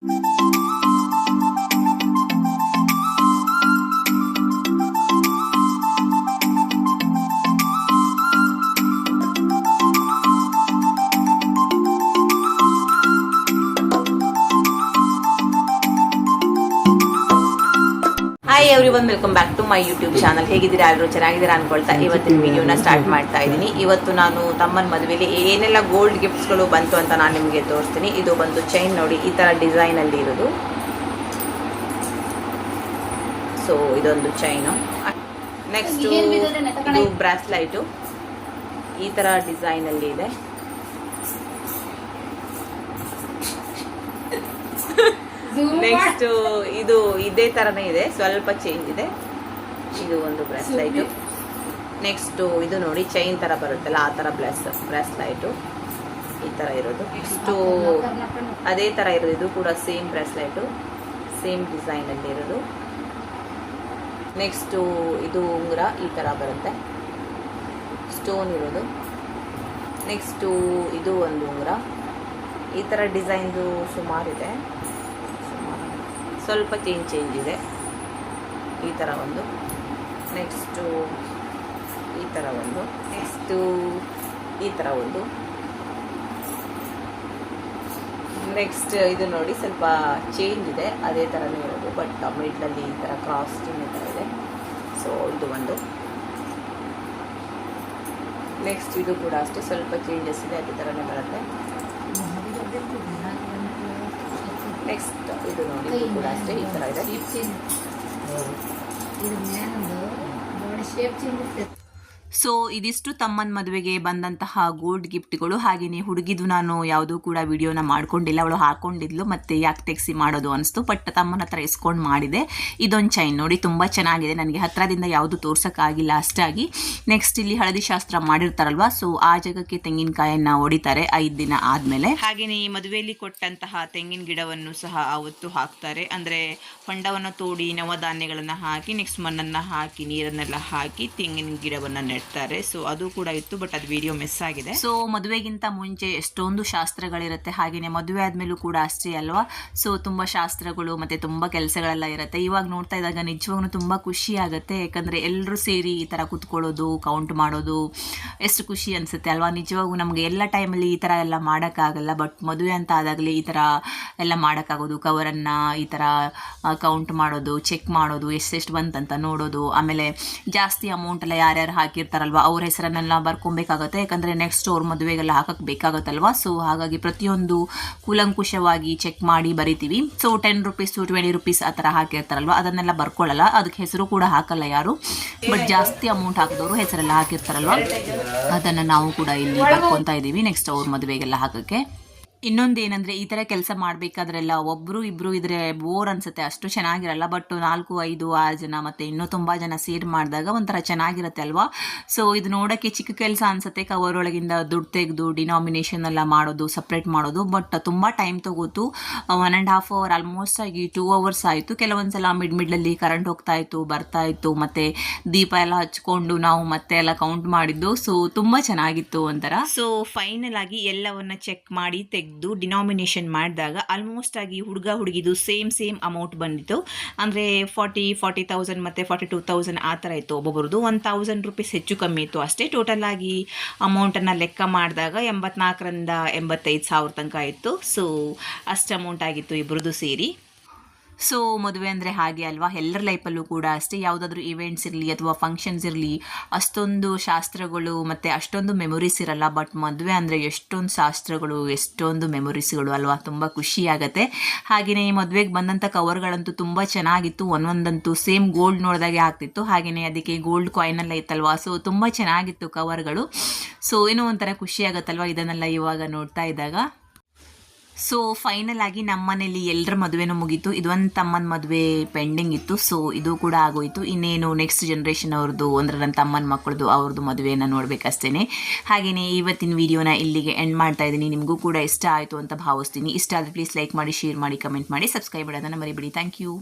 Hi everyone, welcome back to my YouTube channel. ಹೇಗಿದ್ದೀರಾ? ಎಲ್ಲರೂ ಚೆನ್ನಾಗಿದ್ದೀರಾ ಅನ್ಕೊಳ್ತಾ ಇವತ್ತಿನ ವಿಡಿಯೋನ ಸ್ಟಾರ್ಟ್ ಮಾಡ್ತಾ ಇದ್ದೀನಿ. ಇವತ್ತು ನಾನು ತಮ್ಮನ ಮದುವೆಯಲ್ಲಿ ಏನೆಲ್ಲ ಗೋಲ್ಡ್ ಗಿಫ್ಟ್ಸ್ಗಳು ಬಂತು ಅಂತ ನಾನು ನಿಮಗೆ ತೋರಿಸ್ತೀನಿ. ಇದು ಬಂದು ಚೈನ್ ನೋಡಿ, ಈ ಥರ ಡಿಸೈನಲ್ಲಿ ಇರೋದು. ಸೊ ಇದೊಂದು ಚೈನು. ನೆಕ್ಸ್ಟು ಇದು ಬ್ರಾಸ್ಲೈಟು ಈ ಥರ ಡಿಸೈನಲ್ಲಿ ಇದೆ. ನೆಕ್ಸ್ಟ್ ಇದು ಇದೇ ತರನೇ ಇದೆ, ಸ್ವಲ್ಪ ಚೇಂಜ್ ಇದೆ. ಇದು ಒಂದು ಬ್ರಾಸ್ಲೈಟು. ನೆಕ್ಸ್ಟ್ ಇದು ನೋಡಿ, ಚೈನ್ ತರ ಬರುತ್ತಲ್ಲ ಆ ತರ ಬ್ರಾಸ್ಲೈಟು ಈ ತರ ಇರೋದು. ನೆಕ್ಸ್ಟು ಅದೇ ತರ ಇರೋದು, ಇದು ಕೂಡ ಸೇಮ್ ಬ್ರಾಸ್ಲೈಟು, ಸೇಮ್ ಡಿಸೈನ್ ಅಲ್ಲಿ ಇರೋದು. ನೆಕ್ಸ್ಟು ಇದು ಉಂಗುರ ಈ ತರ ಬರುತ್ತೆ, ಸ್ಟೋನ್ ಇರೋದು. ನೆಕ್ಸ್ಟು ಇದು ಒಂದು ಉಂಗುರ ಈ ತರ ಡಿಸೈನ್ದು ಸುಮಾರಿದೆ, ಸ್ವಲ್ಪ ಚೇಂಜ್ ಇದೆ. ಈ ಥರ ಒಂದು. ನೆಕ್ಸ್ಟು ಈ ಥರ ಒಂದು. ನೆಕ್ಸ್ಟು ಈ ಥರ ಒಂದು. ನೆಕ್ಸ್ಟ್ ಇದು ನೋಡಿ, ಸ್ವಲ್ಪ ಚೇಂಜ್ ಇದೆ, ಅದೇ ಥರನೇ ಇರೋದು, ಬಟ್ ಮಿಡ್ಲಲ್ಲಿ ಈ ಥರ ಕ್ರಾಸ್ ಚಿಹ್ನೆ ಥರ ಇದೆ. ಸೊ ಇದು ಒಂದು. ನೆಕ್ಸ್ಟ್ ಇದು ಕೂಡ ಅಷ್ಟೇ, ಸ್ವಲ್ಪ ಚೇಂಜಸ್ ಇದೆ, ಅದೇ ಥರನೇ ಬರುತ್ತೆ. ನೆಕ್ಸ್ಟ್ ಇದು ನೋಡಿ, ಇದು ಕೂಡ ಅಷ್ಟೇ ಈ ಥರ ಇದೆ. ಸೊ ಇದಿಷ್ಟು ತಮ್ಮನ ಮದುವೆಗೆ ಬಂದಂತಹ ಗೋಲ್ಡ್ ಗಿಫ್ಟ್ಗಳು. ಹಾಗೆಯೇ ಹುಡುಗಿದು ನಾನು ಯಾವುದೂ ಕೂಡ ವಿಡಿಯೋನ ಮಾಡ್ಕೊಂಡಿಲ್ಲ, ಅವಳು ಹಾಕೊಂಡಿದ್ಲು, ಮತ್ತೆ ಯಾಕೆ ತೆಗ್ಸಿ ಮಾಡೋದು ಅನಿಸ್ತು, ಬಟ್ ತಮ್ಮನ ಹತ್ರ ಇಸ್ಕೊಂಡು ಮಾಡಿದೆ. ಇದೊಂದು ಚೈನ್ ನೋಡಿ, ತುಂಬ ಚೆನ್ನಾಗಿದೆ. ನನಗೆ ಹತ್ತಿರದಿಂದ ಯಾವುದು ತೋರ್ಸೋಕ್ಕಾಗಿಲ್ಲ ಅಷ್ಟಾಗಿ. ನೆಕ್ಸ್ಟ್ ಇಲ್ಲಿ ಹಳದಿ ಶಾಸ್ತ್ರ ಮಾಡಿರ್ತಾರಲ್ವಾ, ಸೊ ಆ ಜಾಗಕ್ಕೆ ತೆಂಗಿನಕಾಯನ್ನು ಹೊಡಿತಾರೆ 5 ದಿನ ಆದಮೇಲೆ. ಹಾಗೆಯೇ ಈ ಮದುವೆಯಲ್ಲಿ ಕೊಟ್ಟಂತಹ ತೆಂಗಿನ ಗಿಡವನ್ನು ಸಹ ಅವತ್ತು ಹಾಕ್ತಾರೆ. ಅಂದರೆ ಹೊಂಡವನ್ನು ತೋಡಿ ನವಧಾನ್ಯಗಳನ್ನು ಹಾಕಿ, ನೆಕ್ಸ್ಟ್ ಮಣ್ಣನ್ನು ಹಾಕಿ, ನೀರನ್ನೆಲ್ಲ ಹಾಕಿ ತೆಂಗಿನ ಗಿಡವನ್ನು ನೆಡ್ತಾರೆ. ಸೊ ಅದು ಕೂಡ ಇತ್ತು, ಬಟ್ ಅದು ವಿಡಿಯೋ ಮಿಸ್ ಆಗಿದೆ. ಸೊ ಮದುವೆಗಿಂತ ಮುಂಚೆ ಎಷ್ಟೊಂದು ಶಾಸ್ತ್ರಗಳಿರುತ್ತೆ, ಹಾಗೇನೆ ಮದುವೆ ಆದ್ಮೇಲೂ ಕೂಡ ಅಷ್ಟೇ ಅಲ್ವಾ. ಸೊ ತುಂಬಾ ಶಾಸ್ತ್ರಗಳು ಮತ್ತೆ ತುಂಬಾ ಕೆಲಸಗಳೆಲ್ಲ ಇರುತ್ತೆ. ಇವಾಗ ನೋಡ್ತಾ ಇದ್ದಾಗ ನಿಜವಾಗ್ಲೂ ತುಂಬಾ ಖುಷಿ ಆಗುತ್ತೆ, ಯಾಕಂದ್ರೆ ಎಲ್ಲರೂ ಸೇರಿ ಈ ತರ ಕುತ್ಕೊಳ್ಳೋದು, ಕೌಂಟ್ ಮಾಡೋದು ಎಷ್ಟು ಖುಷಿ ಅನ್ಸುತ್ತೆ ಅಲ್ವಾ. ನಿಜವಾಗೂ ನಮ್ಗೆ ಎಲ್ಲ ಟೈಮಲ್ಲಿ ಈ ತರ ಎಲ್ಲ ಮಾಡೋಕ್ಕಾಗಲ್ಲ, ಬಟ್ ಮದುವೆ ಅಂತ ಆದಾಗಲೇ ಈ ತರ ಎಲ್ಲ ಮಾಡೋಕ್ಕಾಗೋದು. ಕವರನ್ನ ಈ ತರ ಕೌಂಟ್ ಮಾಡೋದು, ಚೆಕ್ ಮಾಡೋದು, ಎಷ್ಟೆಷ್ಟು ಬಂತಂತ ನೋಡೋದು, ಆಮೇಲೆ ಜಾಸ್ತಿ ಅಮೌಂಟ್ ಎಲ್ಲ ಯಾರ್ಯಾರು ಹಾಕಿರ್ತಾರಲ್ವಾ ಅವ್ರ ಹೆಸರನ್ನೆಲ್ಲ ಬರ್ಕೊಬೇಕಾಗತ್ತೆ, ಯಾಕಂದ್ರೆ ನೆಕ್ಸ್ಟ್ ಅವ್ರ ಮದುವೆಗೆಲ್ಲ ಹಾಕಕ್ ಬೇಕಾಗತ್ತಲ್ವಾ. ಸೊ ಹಾಗಾಗಿ ಪ್ರತಿಯೊಂದು ಕೂಲಂಕುಷವಾಗಿ ಚೆಕ್ ಮಾಡಿ ಬರಿತೀವಿ. ಸೊ 10 ರೂಪೀಸ್ 20 ರೂಪೀಸ್ ಆ ಥರ ಹಾಕಿರ್ತಾರಲ್ವಾ, ಅದನ್ನೆಲ್ಲ ಬರ್ಕೊಳ್ಳಲ್ಲ, ಅದಕ್ಕೆ ಹೆಸರು ಕೂಡ ಹಾಕಲ್ಲ ಯಾರು. ಬಟ್ ಜಾಸ್ತಿ ಅಮೌಂಟ್ ಹಾಕಿದವರು ಹೆಸರೆಲ್ಲ ಹಾಕಿರ್ತಾರಲ್ವಾ, ಅದನ್ನು ನಾವು ಕೂಡ ಇಲ್ಲಿ ಬರ್ಕೊತಾ ಇದ್ದೀವಿ ನೆಕ್ಸ್ಟ್ ಅವ್ರ ಮದುವೆಗೆಲ್ಲ ಹಾಕಕ್ಕೆ. ಇನ್ನೊಂದು ಏನಂದರೆ, ಈ ಥರ ಕೆಲಸ ಮಾಡಬೇಕಾದ್ರೆಲ್ಲ ಒಬ್ಬರು ಇಬ್ಬರು ಇದ್ರೆ ಬೋರ್ ಅನಿಸುತ್ತೆ, ಅಷ್ಟು ಚೆನ್ನಾಗಿರಲ್ಲ. ಬಟ್ 4, 5, 6 ಜನ ಮತ್ತು ಇನ್ನೂ ತುಂಬ ಜನ ಸೇರಿ ಮಾಡಿದಾಗ ಒಂಥರ ಚೆನ್ನಾಗಿರುತ್ತೆ ಅಲ್ವಾ. ಸೊ ಇದು ನೋಡೋಕ್ಕೆ ಚಿಕ್ಕ ಕೆಲಸ ಅನಿಸುತ್ತೆ, ಕವರ್ ಒಳಗಿಂದ ದುಡ್ಡು ತೆಗೆದು ಡಿನಾಮಿನೇಷನ್ ಎಲ್ಲ ಮಾಡೋದು, ಸಪ್ರೇಟ್ ಮಾಡೋದು. ಬಟ್ ತುಂಬ ಟೈಮ್ ತಗೋತು, 1.5 hour ಆಲ್ಮೋಸ್ಟ್ ಆಗಿ 2 hours ಆಯಿತು. ಕೆಲವೊಂದ್ಸಲ ಮಿಡ್ಲಲ್ಲಿ ಕರೆಂಟ್ ಹೋಗ್ತಾ ಇತ್ತು, ಬರ್ತಾ ಇತ್ತು, ಮತ್ತು ದೀಪ ಎಲ್ಲ ಹಚ್ಕೊಂಡು ನಾವು ಮತ್ತೆ ಎಲ್ಲ ಕೌಂಟ್ ಮಾಡಿದ್ದು. ಸೊ ತುಂಬ ಚೆನ್ನಾಗಿತ್ತು ಒಂಥರ. ಸೊ ಫೈನಲ್ ಆಗಿ ಎಲ್ಲವನ್ನ ಚೆಕ್ ಮಾಡಿ ತೆಗೆದು ಡಿನಾಮಿನೇಷನ್ ಮಾಡಿದಾಗ ಆಲ್ಮೋಸ್ಟ್ ಆಗಿ ಹುಡುಗ ಹುಡುಗಿದು ಸೇಮ್ ಅಮೌಂಟ್ ಬಂದಿತ್ತು. ಅಂದರೆ 40,000 ಮತ್ತು 42,000 ಆ ಥರ ಇತ್ತು. ಒಬ್ಬೊಬ್ರದ್ದು 1,000 ರೂಪೀಸ್ ಹೆಚ್ಚು ಕಮ್ಮಿ ಇತ್ತು ಅಷ್ಟೇ. ಟೋಟಲ್ ಆಗಿ ಅಮೌಂಟನ್ನು ಲೆಕ್ಕ ಮಾಡಿದಾಗ 84,000ರಿಂದ 85,000 ತನಕ ಇತ್ತು. ಸೊ ಅಷ್ಟು ಅಮೌಂಟ್ ಆಗಿತ್ತು ಇಬ್ಬರದು ಸೇರಿ. ಸೊ ಮದುವೆ ಅಂದರೆ ಹಾಗೆ ಅಲ್ವಾ, ಎಲ್ಲರ ಲೈಫಲ್ಲೂ ಕೂಡ ಅಷ್ಟೇ. ಯಾವುದಾದ್ರೂ ಇವೆಂಟ್ಸ್ ಇರಲಿ ಅಥವಾ ಫಂಕ್ಷನ್ಸ್ ಇರಲಿ, ಅಷ್ಟೊಂದು ಶಾಸ್ತ್ರಗಳು ಮತ್ತು ಅಷ್ಟೊಂದು ಮೆಮೊರೀಸ್ ಇರಲ್ಲ. ಬಟ್ ಮದುವೆ ಅಂದರೆ ಎಷ್ಟೊಂದು ಶಾಸ್ತ್ರಗಳು, ಎಷ್ಟೊಂದು ಮೆಮೊರೀಸ್ಗಳು ಅಲ್ವಾ, ತುಂಬ ಖುಷಿಯಾಗತ್ತೆ. ಹಾಗೆಯೇ ಈ ಮದುವೆಗೆ ಬಂದಂಥ ಕವರ್ಗಳಂತೂ ತುಂಬ ಚೆನ್ನಾಗಿತ್ತು. ಒಂದೊಂದಂತೂ ಸೇಮ್ ಗೋಲ್ಡ್ ನೋಡಿದಾಗೆ ಆಗ್ತಿತ್ತು. ಹಾಗೆಯೇ ಅದಕ್ಕೆ ಗೋಲ್ಡ್ ಕಾಯಿನೆಲ್ಲ ಇತ್ತಲ್ವಾ, ಸೊ ತುಂಬ ಚೆನ್ನಾಗಿತ್ತು ಕವರ್ಗಳು. ಸೊ ಏನೋ ಒಂಥರ ಖುಷಿಯಾಗತ್ತಲ್ವ ಇದನ್ನೆಲ್ಲ ಇವಾಗ ನೋಡ್ತಾ ಇದ್ದಾಗ. ಸೊ ಫೈನಲ್ ಆಗಿ ನಮ್ಮ ಮನೇಲಿ ಎಲ್ಲರ ಮದುವೆನೂ ಮುಗೀತು. ಇದೊಂದು ತಮ್ಮನ ಮದುವೆ ಪೆಂಡಿಂಗ್ ಇತ್ತು, ಸೊ ಇದು ಕೂಡ ಆಗೋಯಿತು. ಇನ್ನೇನು ನೆಕ್ಸ್ಟ್ ಜನ್ರೇಷನ್ ಅವ್ರದ್ದು, ಅಂದರೆ ನನ್ನ ತಮ್ಮನ ಮಕ್ಕಳದು ಅವ್ರದ್ದು ಮದುವೆಯನ್ನು ನೋಡಬೇಕಷ್ಟೇ. ಹಾಗೆಯೇ ಇವತ್ತಿನ ವಿಡಿಯೋನ ಇಲ್ಲಿಗೆ ಎಂಡ್ ಮಾಡ್ತಾ ಇದ್ದೀನಿ. ನಿಮಗೂ ಕೂಡ ಇಷ್ಟ ಆಯಿತು ಅಂತ ಭಾವಿಸ್ತೀನಿ. ಇಷ್ಟ ಆದರೆ ಪ್ಲೀಸ್ ಲೈಕ್ ಮಾಡಿ, ಶೇರ್ ಮಾಡಿ, ಕಮೆಂಟ್ ಮಾಡಿ, ಸಬ್ಸ್ಕ್ರೈಬ್ ಮಾಡೋದನ್ನು ಮರಿಬೇಡಿ. Thank you.